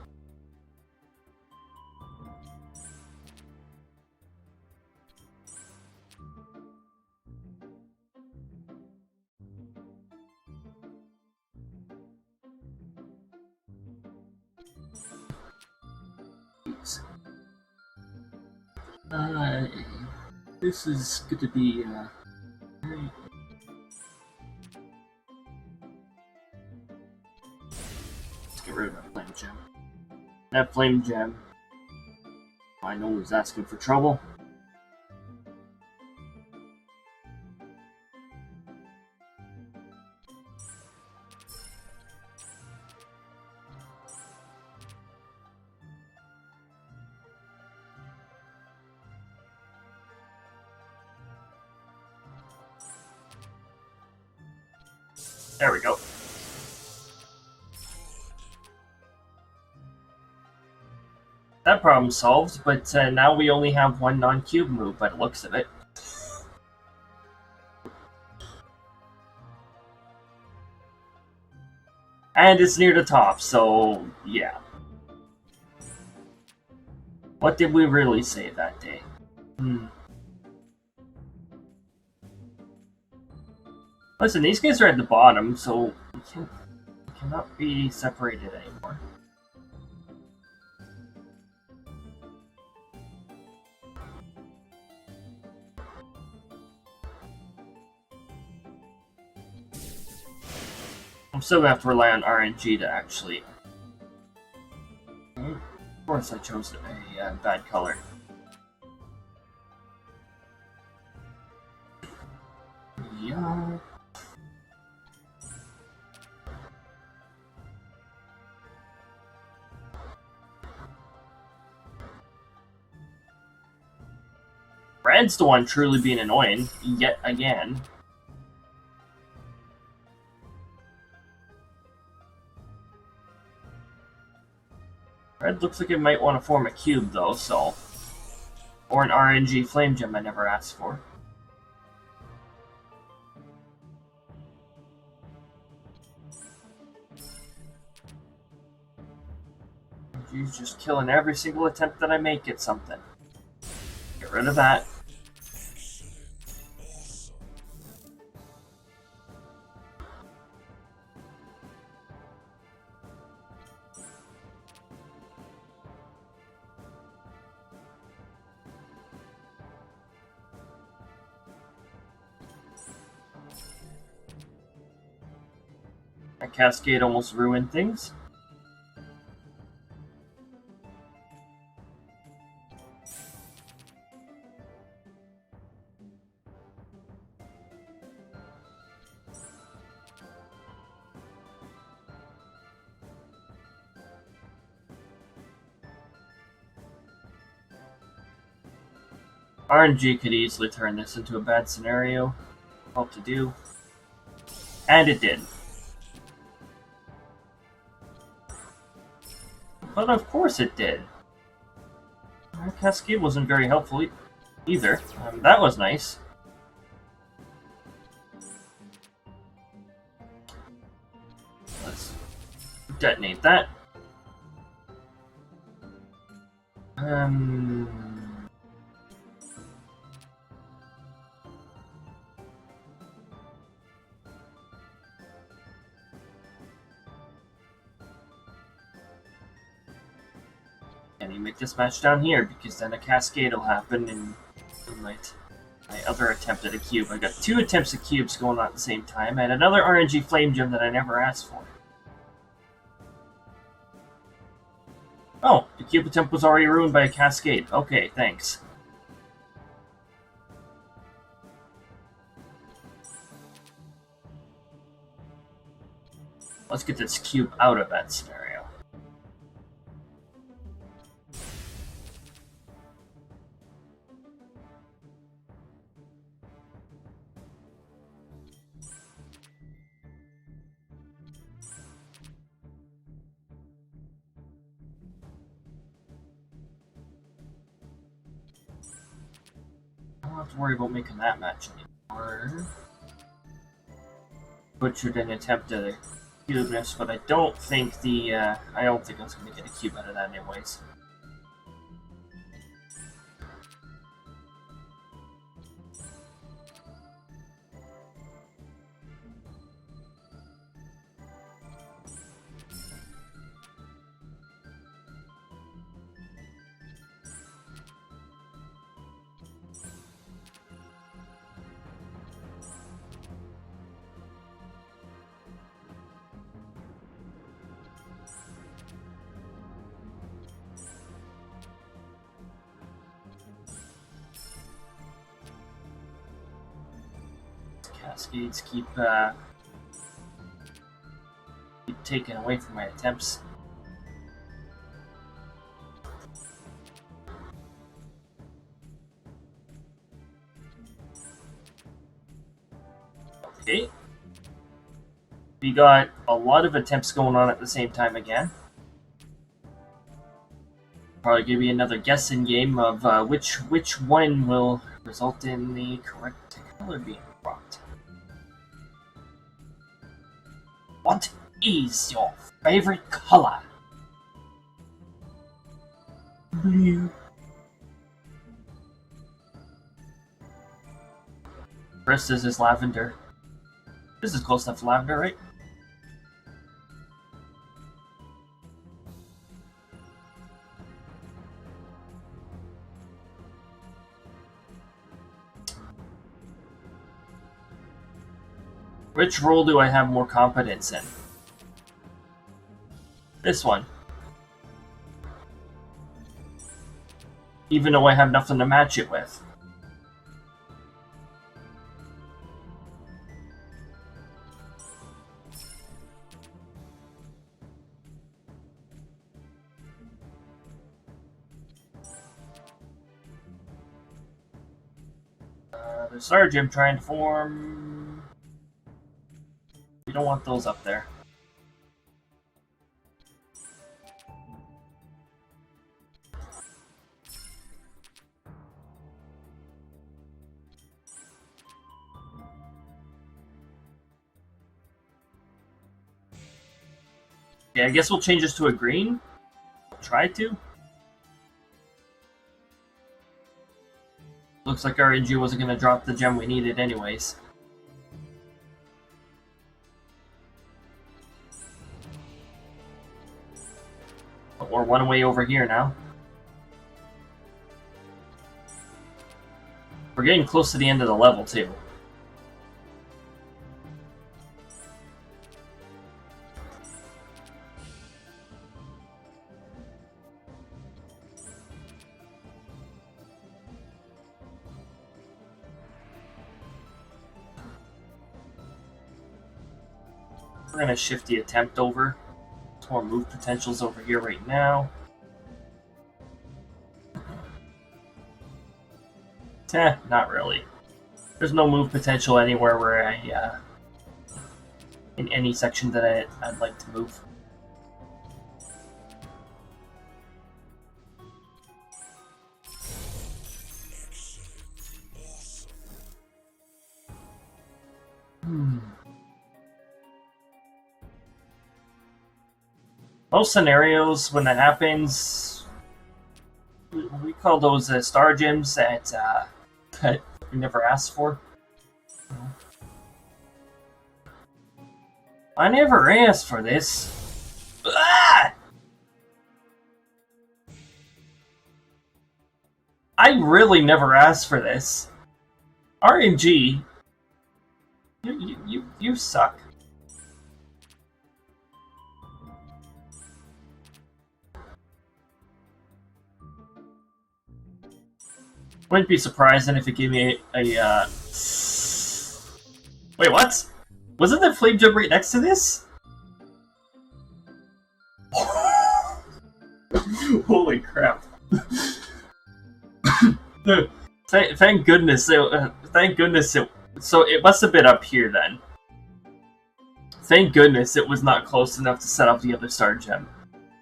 This is going to be, very... Let's get rid of that flame gem. That flame gem, I know is asking for trouble. There we go. That problem solved, but now we only have one non-cube move by the looks of it. And it's near the top, so yeah. What did we really say that day? Listen, these guys are at the bottom, so we cannot be separated anymore. I'm still gonna have to rely on RNG to actually... Of course I chose a bad color. Yeah... Red's the one truly being annoying, yet again. Red looks like it might want to form a cube, though, so... Or an RNG flame gem I never asked for. RNG's just killing every single attempt that I make at something. Get rid of that. That cascade almost ruined things. RNG could easily turn this into a bad scenario. Hope to do. And it did. But of course it did. Our cascade wasn't very helpful either. That was nice. Let's detonate that. And you make this match down here, because then a cascade will happen in my other attempt at a cube. I got 2 attempts at cubes going on at the same time, and another RNG flame gem that I never asked for. Oh, the cube attempt was already ruined by a cascade. Okay, thanks. Let's get this cube out of that scenario. I don't have to worry about making that match anymore. Butchered an attempt at a cubeness, but I don't think I don't think I was going to get a cube out of that anyways. Cascades keep taken away from my attempts. Okay. We got a lot of attempts going on at the same time again. Probably give you another guessing game of which one will result in the correct color being brought. What is your favorite color? Blue. First, this is lavender. This is close enough to lavender, right? Which role do I have more competence in? This one. Even though I have nothing to match it with. The Star Gym trying to form... We don't want those up there. Yeah, I guess we'll change this to a green. Try to. Looks like RNG wasn't going to drop the gem we needed anyways. But we're one way over here now. We're getting close to the end of the level too. We're going to shift the attempt over. There's more move potentials over here right now. Not really. There's no move potential anywhere where I, in any section that I'd like to move. Most scenarios, when that happens, we call those star gems that we never asked for. I never asked for this. Ah! I really never asked for this. RNG, you suck. Wouldn't be surprised if it gave me a Wait, what? Wasn't there flame jump right next to this? Holy crap! Thank goodness! Thank goodness it. So it must have been up here then. Thank goodness it was not close enough to set up the other star gem.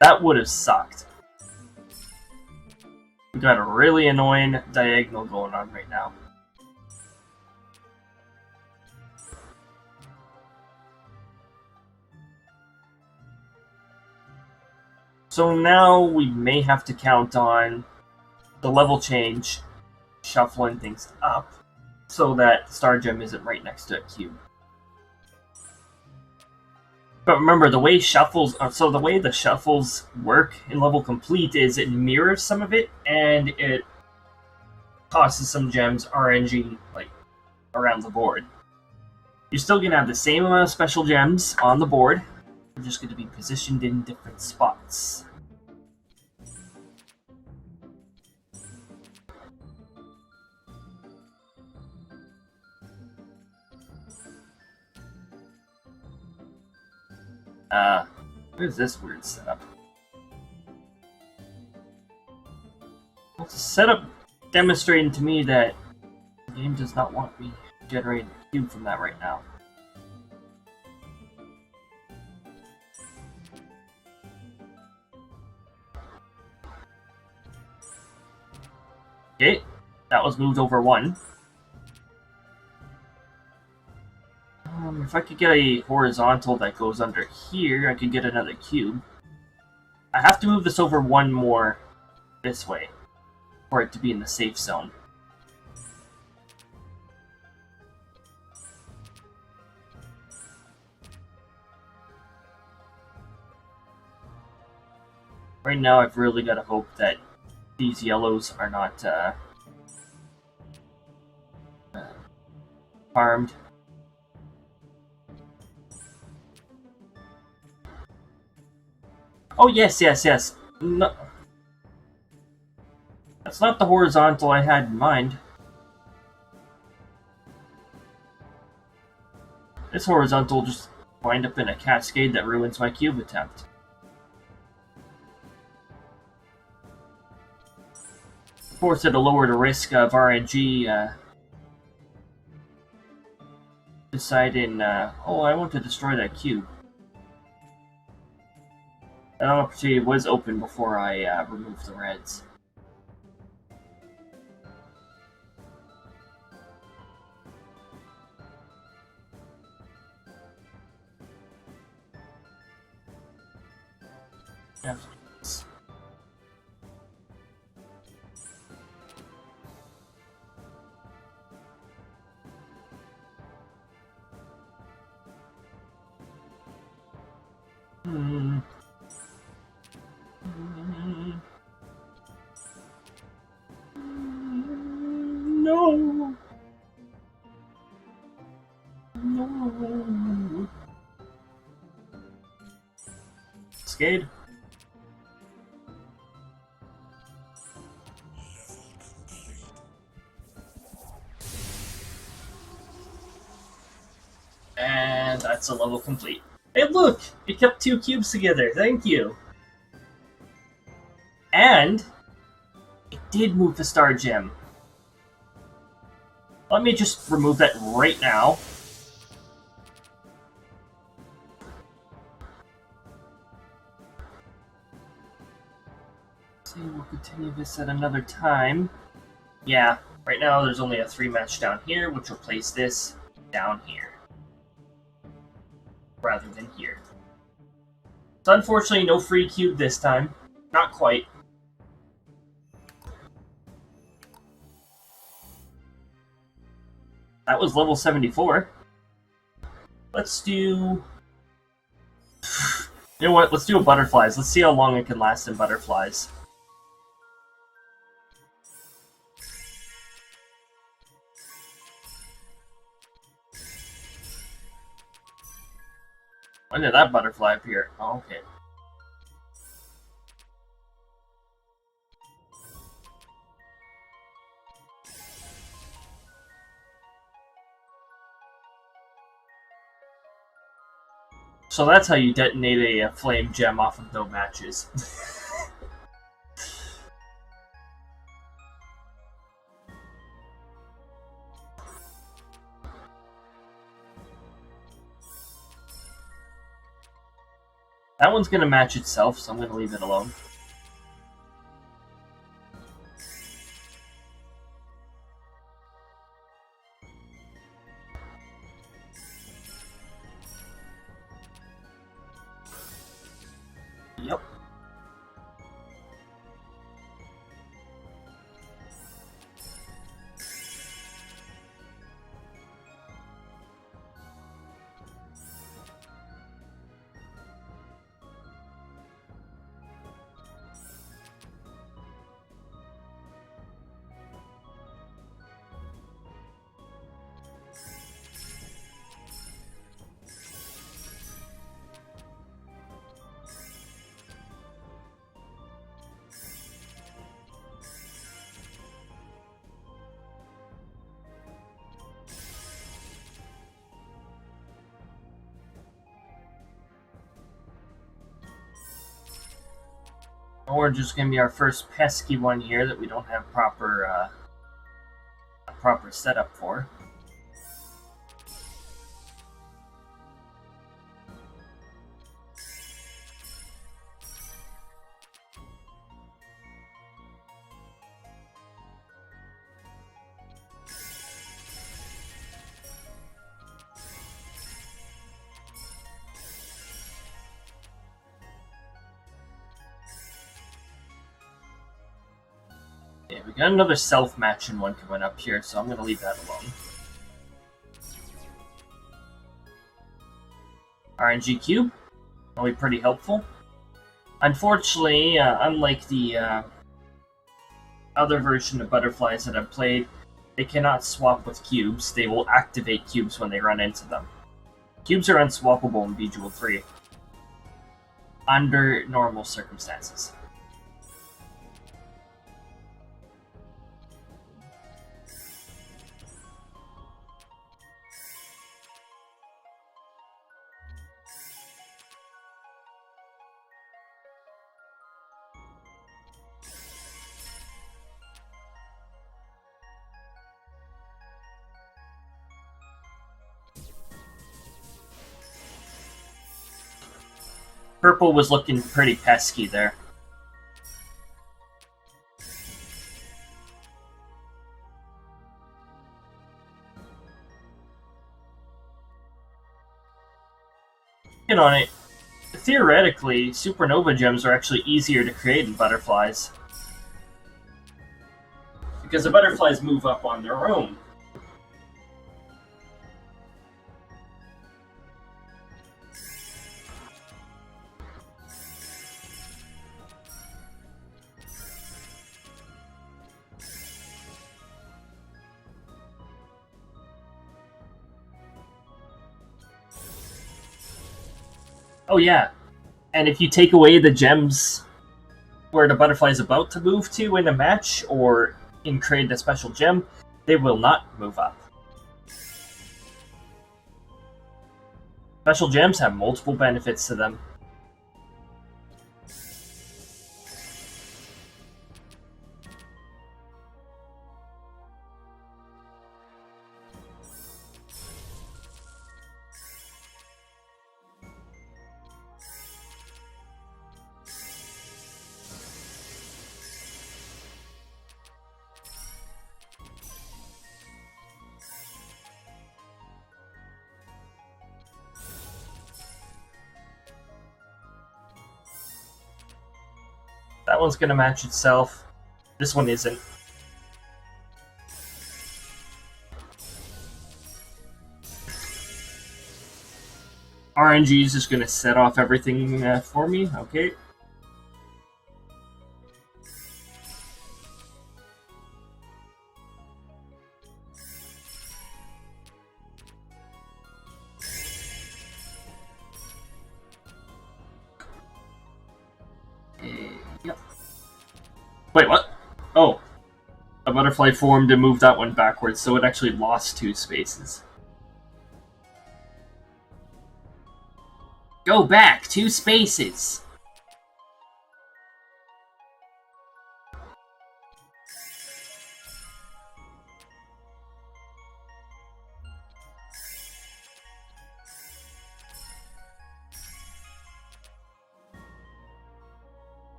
That would have sucked. We got a really annoying diagonal going on right now. So now we may have to count on the level change, shuffling things up, so that Star Gem isn't right next to a cube. But remember, the way the way the shuffles work in level complete is it mirrors some of it, and it tosses some gems RNG like around the board. You're still gonna have the same amount of special gems on the board. They're just gonna be positioned in different spots. What is this weird setup? It's a setup demonstrating to me that the game does not want me generating a cube from that right now. Okay, that was moved over one. If I could get a horizontal that goes under here, I could get another cube. I have to move this over one more this way for it to be in the safe zone. Right now, I've really got to hope that these yellows are not farmed. Oh, yes, yes, yes. No, that's not the horizontal I had in mind. This horizontal just wind up in a cascade that ruins my cube attempt. Force it to lower the risk of RNG deciding, oh, I want to destroy that cube. That opportunity was open before I removed the reds. Yeah. No. No. Scared? And that's a level complete. Hey, look! It kept 2 cubes together. Thank you. And it did move the star gem. Let me just remove that right now. So we'll continue this at another time. Yeah, right now there's only a 3 match down here, which will place this down here. Rather than here. So unfortunately, no free cube this time. Not quite. That was level 74. Let's do... You know what? Let's do a butterflies. Let's see how long it can last in butterflies. When did that butterfly appear? Oh, okay. So that's how you detonate a flame gem off of no matches. That one's gonna match itself, so I'm gonna leave it alone. Yep. Orange is going to be our first pesky one here that we don't have proper setup for. Okay, we got another self-matching one coming up here, so I'm going to leave that alone. RNG cube. That'll be pretty helpful. Unfortunately, unlike the other version of butterflies that I've played, they cannot swap with cubes. They will activate cubes when they run into them. Cubes are unswappable in Bejeweled 3. Under normal circumstances. Purple was looking pretty pesky there. Get on it. Theoretically, supernova gems are actually easier to create than butterflies. Because the butterflies move up on their own. Oh yeah, and if you take away the gems where the butterfly is about to move to in a match, or in create a special gem, they will not move up. Special gems have multiple benefits to them. That one's gonna match itself. This one isn't. RNG is just gonna set off everything for me. Okay. Yep. Wait, what? Oh. A butterfly formed and moved that one backwards, so it actually lost 2 spaces. Go back 2 spaces!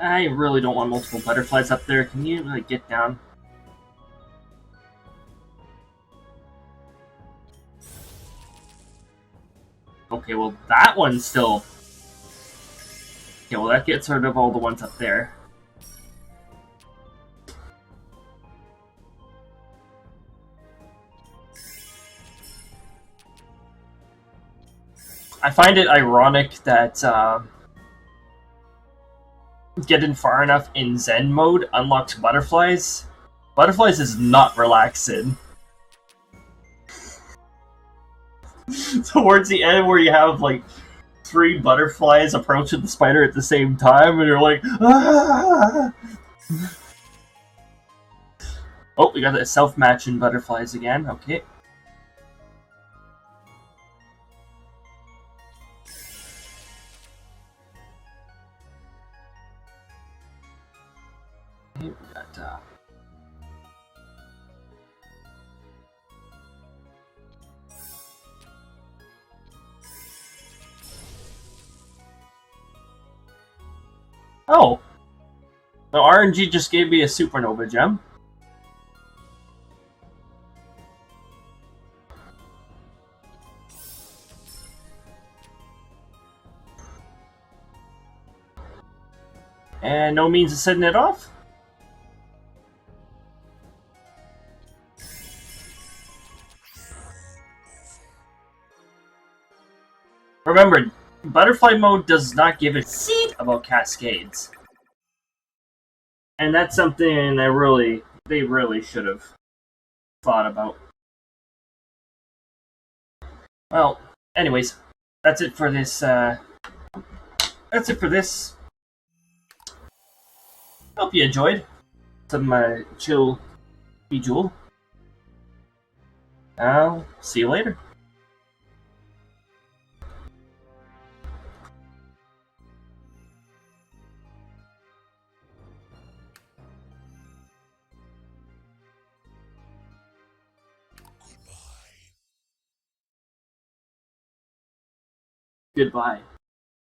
I really don't want multiple butterflies up there. Can you, like, get down? Okay, well, that one's still... Okay, well, that gets rid of all the ones up there. I find it ironic that, getting far enough in Zen mode unlocks butterflies. Butterflies is not relaxing. Towards the end where you have like 3 butterflies approaching the spider at the same time and you're like, ah! Oh, we got the self-matching butterflies again, okay. Oh, the RNG just gave me a supernova gem. And no means of setting it off? Remember, butterfly mode does not give a seed about cascades. And that's something they really should have thought about. Well, anyways, that's it for this, Hope you enjoyed some, chill Bejeweled. I'll see you later. Goodbye.